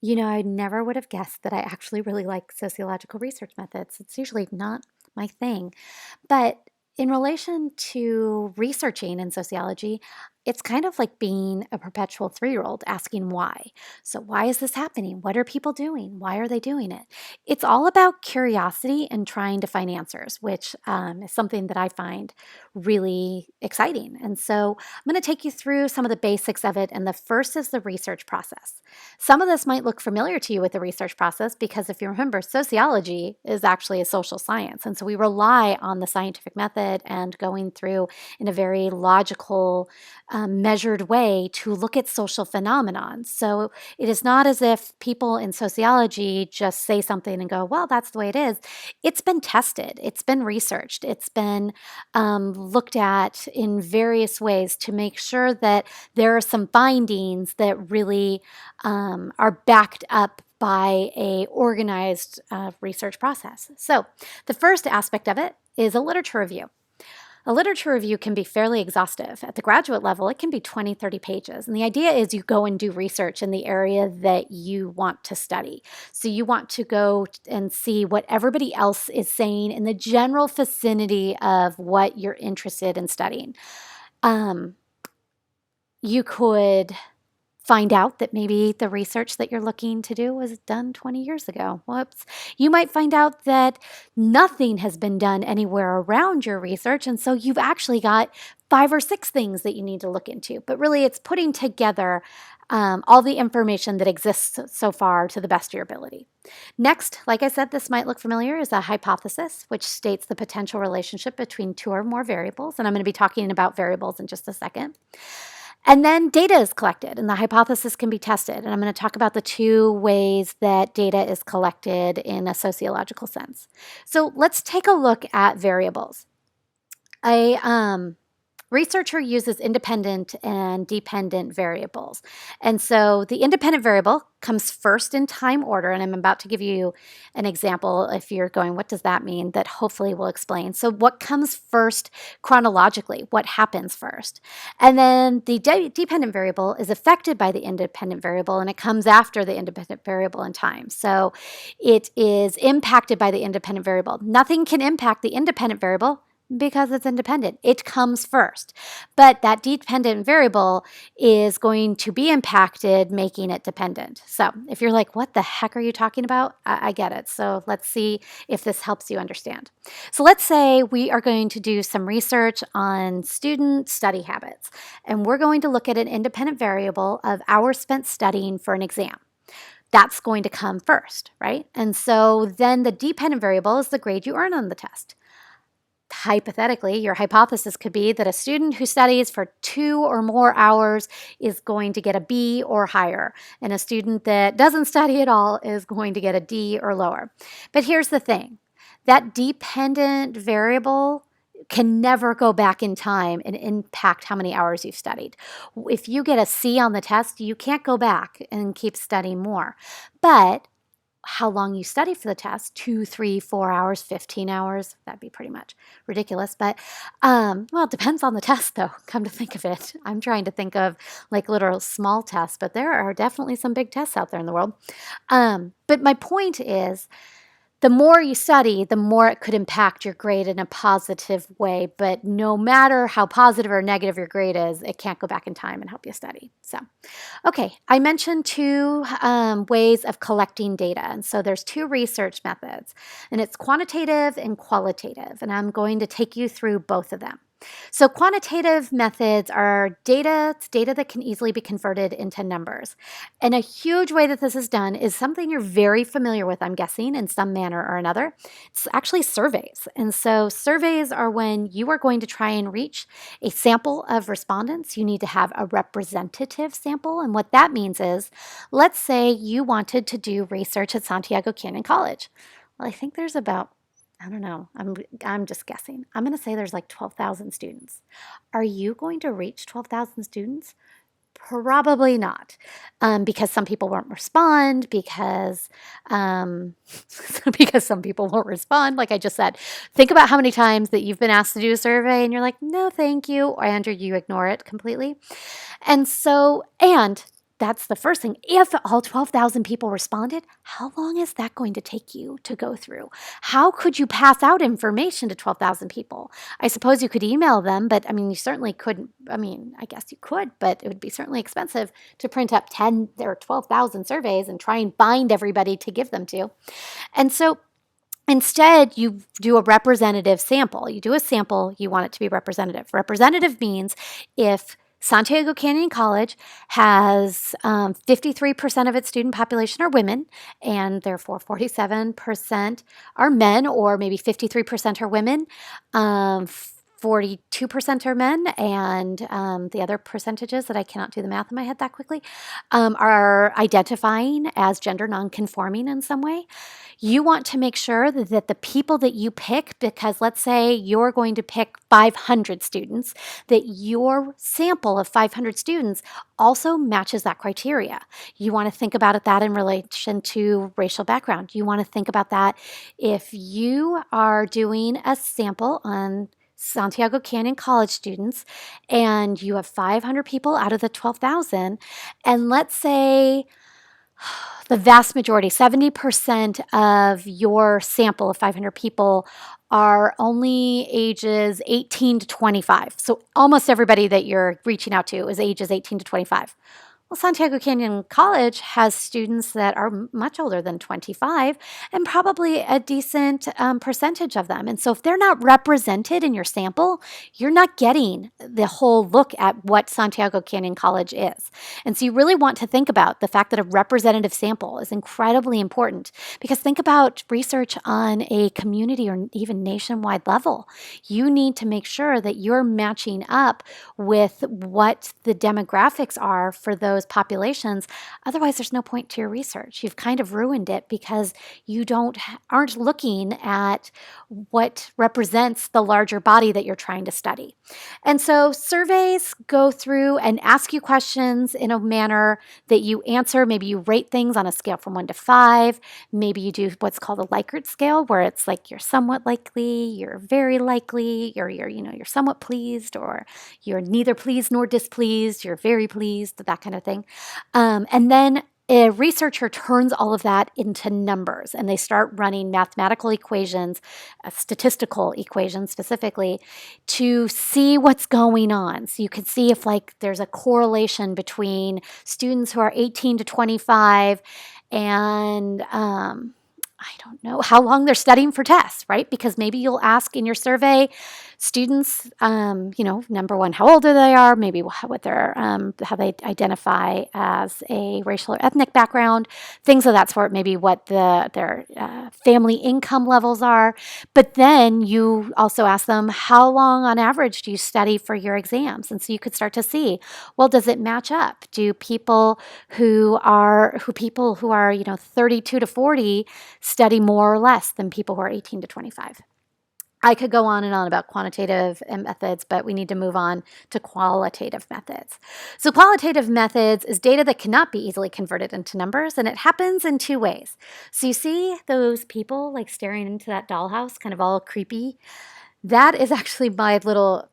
I never would have guessed that I actually really like sociological research methods. It's usually not my thing. But in relation to researching in sociology, it's kind of like being a perpetual 3-year-old asking why. So, why is this happening? What are people doing? Why are they doing it? It's all about curiosity and trying to find answers, which is something that I find really exciting. And so, I'm going to take you through some of the basics of it. And the first is the research process. Some of this might look familiar to you with the research process because if you remember, sociology is actually a social science. And so we rely on the scientific method and going through in a very logical, measured way to look at social phenomenon. So it is not as if people in sociology just say something and go, well, that's the way it is. It's been tested, it's been researched, it's been looked at in various ways to make sure that there are some findings that really are backed up by a organized research process. So the first aspect of it is a literature review. A literature review can be fairly exhaustive. At the graduate level, it can be 20, 30 pages. And the idea is you go and do research in the area that you want to study. So you want to go and see what everybody else is saying in the general vicinity of what you're interested in studying. You could find out that maybe the research that you're looking to do was done 20 years ago. Whoops. You might find out that nothing has been done anywhere around your research, and so you've actually got 5 or 6 things that you need to look into. But really, it's putting together all the information that exists so far to the best of your ability. Next, like I said, this might look familiar, is a hypothesis, which states the potential relationship between 2 or more variables. And I'm going to be talking about variables in just a second. And then data is collected and the hypothesis can be tested. And I'm going to talk about the 2 ways that data is collected in a sociological sense. So let's take a look at variables. A researcher uses independent and dependent variables. And so the independent variable comes first in time order. And I'm about to give you an example if you're going, what does that mean? That hopefully will explain. So what comes first chronologically? What happens first? And then the dependent variable is affected by the independent variable and it comes after the independent variable in time. So it is impacted by the independent variable. Nothing can impact the independent variable because it's independent. It comes first. But that dependent variable is going to be impacted, making it dependent. So if you're like, what the heck are you talking about? I get it. So let's see if this helps you understand. So let's say we are going to do some research on student study habits, and we're going to look at an independent variable of hours spent studying for an exam. That's going to come first, right? And so then the dependent variable is the grade you earn on the test. Hypothetically, your hypothesis could be that a student who studies for 2 or more hours is going to get a B or higher, and a student that doesn't study at all is going to get a D or lower. But here's the thing, that dependent variable can never go back in time and impact how many hours you've studied. If you get a C on the test, you can't go back and keep studying more. But how long you study for the test, 2, 3, 4 hours, 15 hours, that'd be pretty much ridiculous. But, well, it depends on the test though, come to think of it. I'm trying to think of like literal small tests, but there are definitely some big tests out there in the world. But my point is, the more you study, the more it could impact your grade in a positive way. But no matter how positive or negative your grade is, it can't go back in time and help you study. So, okay, I mentioned 2 ways of collecting data. And so there's 2 research methods, and it's quantitative and qualitative. And I'm going to take you through both of them. So quantitative methods are data that can easily be converted into numbers. And a huge way that this is done is something you're very familiar with, I'm guessing, in some manner or another. It's actually surveys. And so surveys are when you are going to try and reach a sample of respondents. You need to have a representative sample. And what that means is, let's say you wanted to do research at Santiago Canyon College. Well, I think there's about, I don't know. I'm just guessing. I'm going to say there's like 12,000 students. Are you going to reach 12,000 students? Probably not, because some people won't respond, because because some people won't respond. Like I just said, think about how many times that you've been asked to do a survey and you're like, no, thank you, and you ignore it completely. And so, and that's the first thing. If all 12,000 people responded, how long is that going to take you to go through? How could you pass out information to 12,000 people? I suppose you could email them, but I mean, you certainly couldn't. I mean, I guess you could, but it would be certainly expensive to print up 10 or 12,000 surveys and try and bind everybody to give them to. And so instead, you do a representative sample. You do a sample, you want it to be representative. Representative means if Santiago Canyon College has 53% of its student population are women, and therefore 47% are men, or maybe 53% are women, 42% are men, and the other percentages that I cannot do the math in my head that quickly are identifying as gender nonconforming in some way. You want to make sure that the people that you pick, because let's say you're going to pick 500 students, that your sample of 500 students also matches that criteria. You want to think about that in relation to racial background. You want to think about that if you are doing a sample on Santiago Canyon College students and you have 500 people out of the 12,000, and let's say the vast majority, 70% of your sample of 500 people are only ages 18 to 25. So almost everybody that you're reaching out to is ages 18 to 25. Well, Santiago Canyon College has students that are much older than 25 and probably a decent percentage of them. And so if they're not represented in your sample, you're not getting the whole look at what Santiago Canyon College is. And so you really want to think about the fact that a representative sample is incredibly important, because think about research on a community or even nationwide level. You need to make sure that you're matching up with what the demographics are for those populations. Otherwise, there's no point to your research. You've kind of ruined it because you aren't looking at what represents the larger body that you're trying to study. And so surveys go through and ask you questions in a manner that you answer. Maybe you rate things on a scale from 1 to 5. Maybe you do what's called a Likert scale, where it's like you're somewhat likely, you're very likely, or you're somewhat pleased, or you're neither pleased nor displeased, you're very pleased, that kind of thing. And then a researcher turns all of that into numbers, and they start running mathematical equations, statistical equations specifically, to see what's going on. So you can see if there's a correlation between students who are 18 to 25 and I don't know how long they're studying for tests, right? Because maybe you'll ask in your survey students, number one, how old they are, maybe what their how they identify as a racial or ethnic background, things of that sort. Maybe what their family income levels are. But then you also ask them, how long on average do you study for your exams? And so you could start to see, well, does it match up? Do people who are 32 to 40 study more or less than people who are 18 to 25? I could go on and on about quantitative methods, but we need to move on to qualitative methods. So qualitative methods is data that cannot be easily converted into numbers, and it happens in two ways. So you see those people staring into that dollhouse, kind of all creepy? That is actually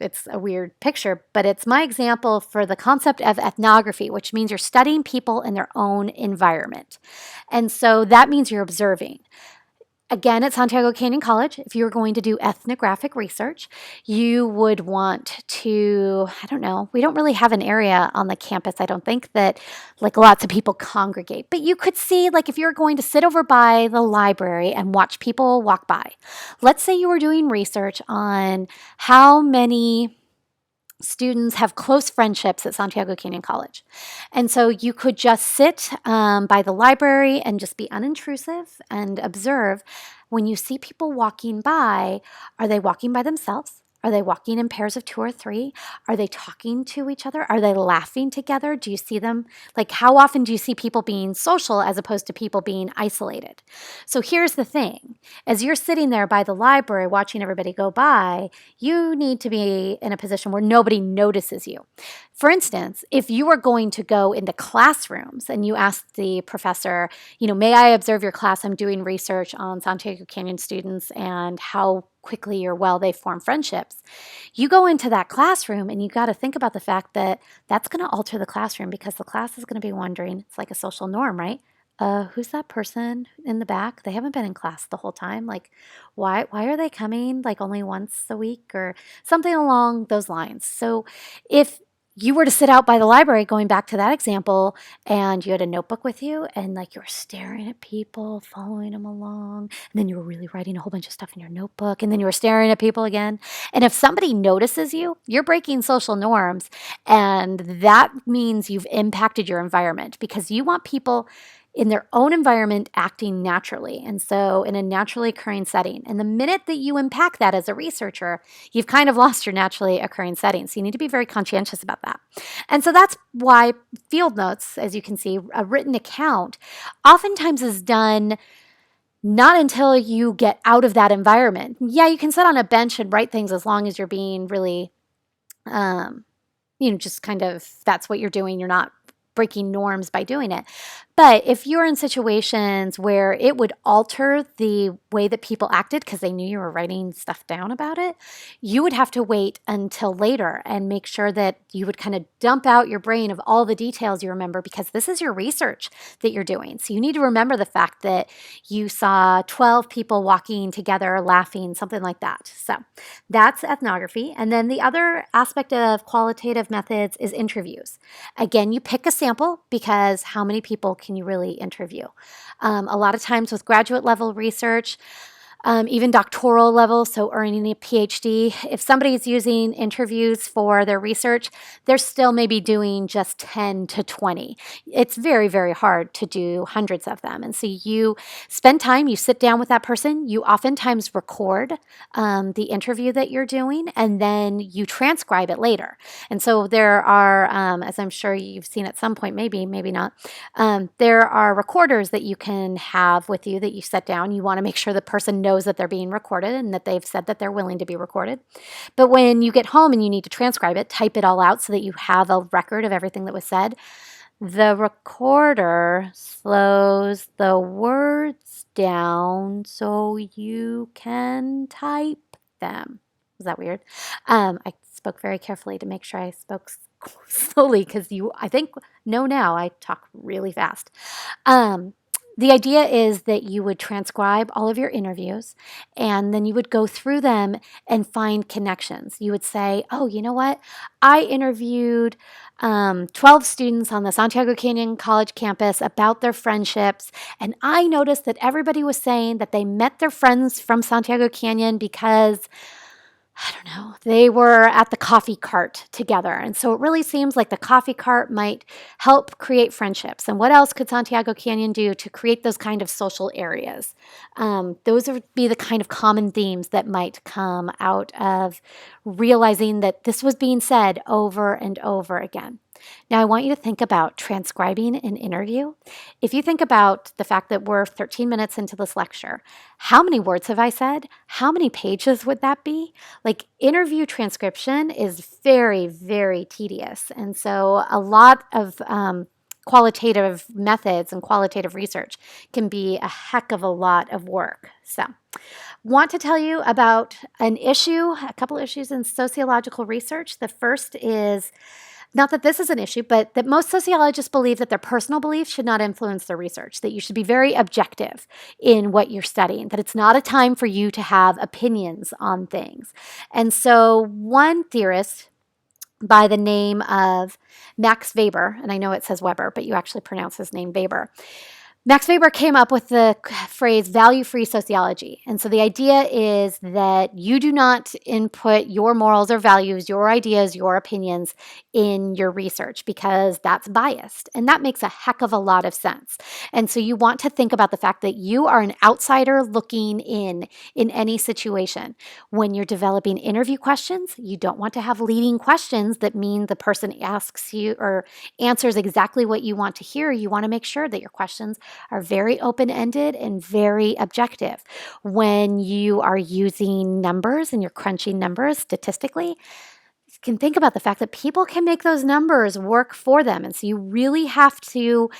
it's a weird picture, but it's my example for the concept of ethnography, which means you're studying people in their own environment. And so that means you're observing. Again, at Santiago Canyon College, if you were going to do ethnographic research, you would want to, I don't know, we don't really have an area on the campus, I don't think, that lots of people congregate. But you could see, if you're going to sit over by the library and watch people walk by. Let's say you were doing research on how many students have close friendships at Santiago Canyon College. And so you could just sit by the library and just be unintrusive and observe. When you see people walking by, are they walking by themselves? Are they walking in pairs of 2 or 3? Are they talking to each other? Are they laughing together? Do you see them? How often do you see people being social as opposed to people being isolated? So here's the thing. As you're sitting there by the library watching everybody go by, you need to be in a position where nobody notices you. For instance, if you were going to go into classrooms and you ask the professor, may I observe your class? I'm doing research on Santiago Canyon students and how quickly or well they form friendships. You go into that classroom and you got to think about the fact that that's going to alter the classroom because the class is going to be wondering, it's like a social norm, right? Who's that person in the back? They haven't been in class the whole time. Like, why are they coming like only once a week or something along those lines? So if you were to sit out by the library, going back to that example, and you had a notebook with you and like you were staring at people, following them along, and then you were really writing a whole bunch of stuff in your notebook, and then you were staring at people again. And if somebody notices you, you're breaking social norms, and that means you've impacted your environment because you want people in their own environment acting naturally. And so in a naturally occurring setting. And the minute that you impact that as a researcher, you've kind of lost your naturally occurring setting. So you need to be very conscientious about that. And so that's why field notes, as you can see, a written account, oftentimes is done not until you get out of that environment. Yeah, you can sit on a bench and write things as long as you're being really, just kind of, that's what you're doing. You're not breaking norms by doing it. But if you're in situations where it would alter the way that people acted because they knew you were writing stuff down about it, you would have to wait until later and make sure that you would kind of dump out your brain of all the details you remember because this is your research that you're doing. So you need to remember the fact that you saw 12 people walking together, laughing, something like that. So that's ethnography. And then the other aspect of qualitative methods is interviews. Again, you pick a sample because how many people can you really interview? A lot of times with graduate level research, even doctoral level, so earning a PhD, if somebody's using interviews for their research, they're still maybe doing just 10 to 20. It's very, very hard to do hundreds of them. And so you spend time, you sit down with that person, you oftentimes record the interview that you're doing, and then you transcribe it later. And so there are, as I'm sure you've seen at some point, maybe not, there are recorders that you can have with you that you set down. You want to make sure the person knows that they're being recorded and that they've said that they're willing to be recorded. But when you get home and you need to transcribe it, type it all out so that you have a record of everything that was said. The recorder slows the words down so you can type them. Is that weird? I spoke very carefully to make sure I spoke slowly because you, I think, know now I talk really fast. The idea is that you would transcribe all of your interviews and then you would go through them and find connections. You would say, oh, you know what? I interviewed 12 students on the Santiago Canyon College campus about their friendships, and I noticed that everybody was saying that they met their friends from Santiago Canyon because I don't know, they were at the coffee cart together. And so it really seems like the coffee cart might help create friendships. And what else could Santiago Canyon do to create those kind of social areas? Those would be the kind of common themes that might come out of realizing that this was being said over and over again. Now, I want you to think about transcribing an interview. If you think about the fact that we're 13 minutes into this lecture, how many words have I said? How many pages would that be? Like, interview transcription is very, very tedious. And so a lot of qualitative methods and qualitative research can be a heck of a lot of work. So want to tell you about a couple issues in sociological research. The first is not that this is an issue, but that most sociologists believe that their personal beliefs should not influence their research, that you should be very objective in what you're studying, that it's not a time for you to have opinions on things. And so one theorist by the name of Max Weber, and I know it says Weber, but you actually pronounce his name Weber. Max Weber came up with the phrase value-free sociology. And so the idea is that you do not input your morals or values, your ideas, your opinions in your research because that's biased. And that makes a heck of a lot of sense. And so you want to think about the fact that you are an outsider looking in any situation. When you're developing interview questions, you don't want to have leading questions that mean the person asks you or answers exactly what you want to hear. You want to make sure that your questions are very open-ended and very objective. When you are using numbers and you're crunching numbers statistically, can think about the fact that people can make those numbers work for them. And so you really have to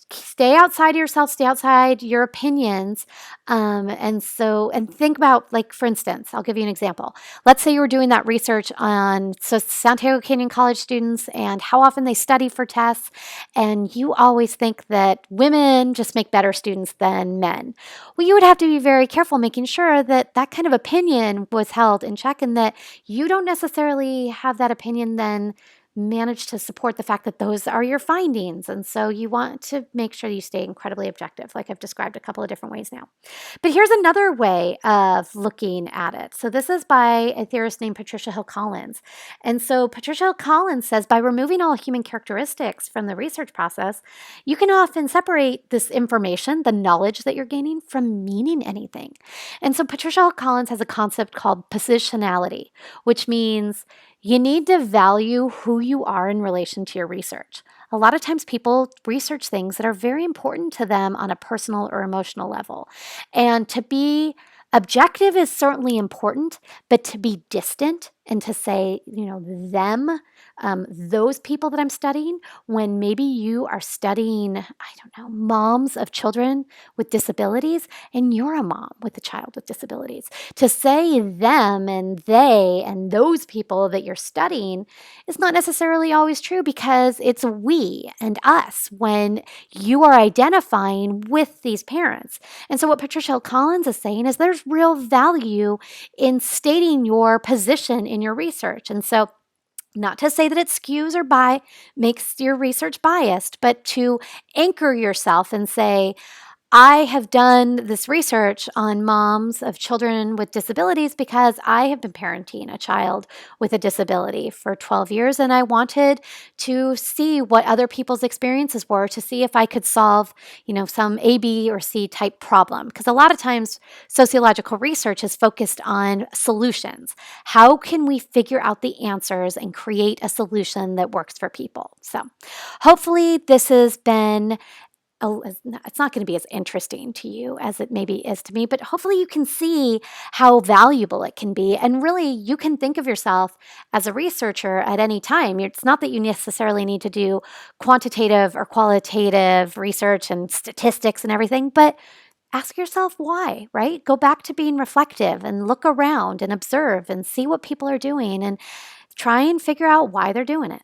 stay outside yourself, stay outside your opinions. And think about, like, for instance, I'll give you an example. Let's say you were doing that research on Santiago Canyon College students and how often they study for tests. And you always think that women just make better students than men. Well, you would have to be very careful making sure that that kind of opinion was held in check, and that you don't necessarily have that opinion then manage to support the fact that those are your findings. And so you want to make sure you stay incredibly objective, like I've described a couple of different ways now. But here's another way of looking at it. So this is by a theorist named Patricia Hill Collins. And so Patricia Hill Collins says by removing all human characteristics from the research process, you can often separate this information, the knowledge that you're gaining, from meaning anything. And so Patricia Hill Collins has a concept called positionality, which means you need to value who you are in relation to your research. A lot of times people research things that are very important to them on a personal or emotional level. And to be objective is certainly important, but to be distant and to say, those people that I'm studying, when maybe you are studying, I don't know, moms of children with disabilities, and you're a mom with a child with disabilities. To say them and they and those people that you're studying is not necessarily always true, because it's we and us when you are identifying with these parents. And so what Patricia Hill Collins is saying is there's real value in stating your position in your research. And so not to say that it skews or makes your research biased, but to anchor yourself and say, I have done this research on moms of children with disabilities because I have been parenting a child with a disability for 12 years, and I wanted to see what other people's experiences were, to see if I could solve, some A, B, or C type problem. Because a lot of times sociological research is focused on solutions. How can we figure out the answers and create a solution that works for people? So hopefully this has been it's not going to be as interesting to you as it maybe is to me, but hopefully you can see how valuable it can be. And really, you can think of yourself as a researcher at any time. It's not that you necessarily need to do quantitative or qualitative research and statistics and everything, but ask yourself why, right? Go back to being reflective and look around and observe and see what people are doing and try and figure out why they're doing it.